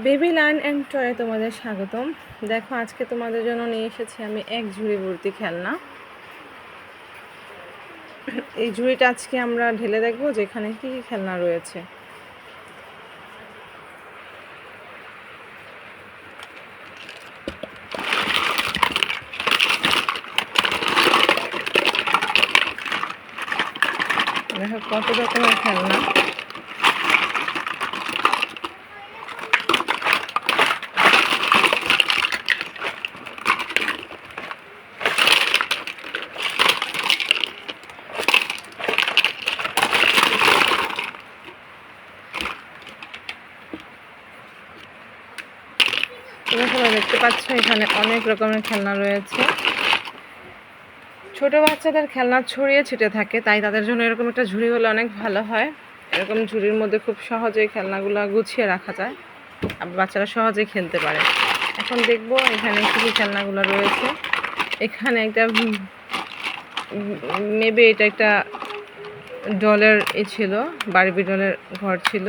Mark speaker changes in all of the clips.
Speaker 1: Baby learn and টয়ে তোমাদের স্বাগতম। দেখো, আজকে তোমাদের জন্য নিয়ে এসেছি আমি এক ঝুড়ি ভর্তি খেলনা। এই ঝুড়িটা আজকে আমরা ঢেলে দেখবো যে এখানে কী কী খেলনা রয়েছে। দেখো কত রকমের খেলনা। তোমরা দেখতে পাচ্ছ এখানে অনেক রকমের খেলনা রয়েছে। ছোট বাচ্চাদের খেলনা ছড়িয়ে ছিটে থাকে, তাই তাদের জন্য এরকম একটা ঝুড়ি হলে অনেক ভালো হয়। এরকম ঝুড়ির মধ্যে খুব সহজেই খেলনাগুলো গুছিয়ে রাখা যায়, আবার বাচ্চারা সহজেই খেলতে পারে। এখন দেখবো এখানে কী কী খেলনাগুলো রয়েছে। এখানে একটা মেবি এটা একটা ডলের ছিল, বারবি ডলের ঘর ছিল।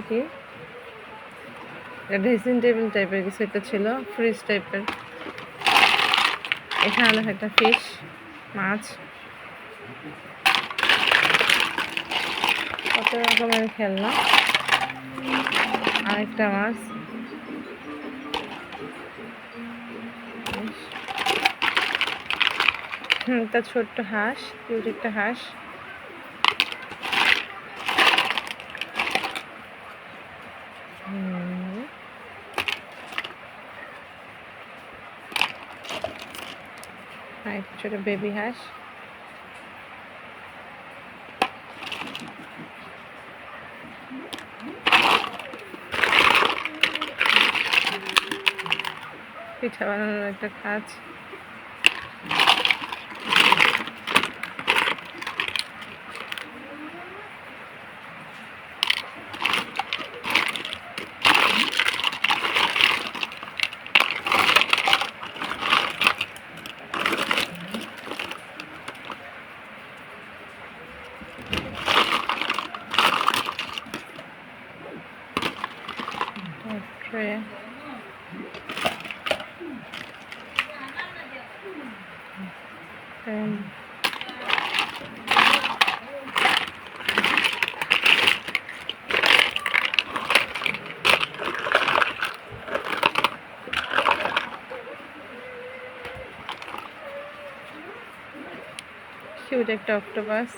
Speaker 1: কি ড্রেসিং টেবিল টাইপের কিছু একটা ছিল, ফ্রিজ টাইপের। এখানে একটা ফিশ, মাছ, কত রকমের খেলনা। আরেকটা মাছ, একটা ছোট্ট হাঁস, কিউট একটা হাঁস। ছোট বেবি হাঁস। পিঠা বানানোর একটা কাজ। ট্রে, কিউট একটা অক্টোপাস।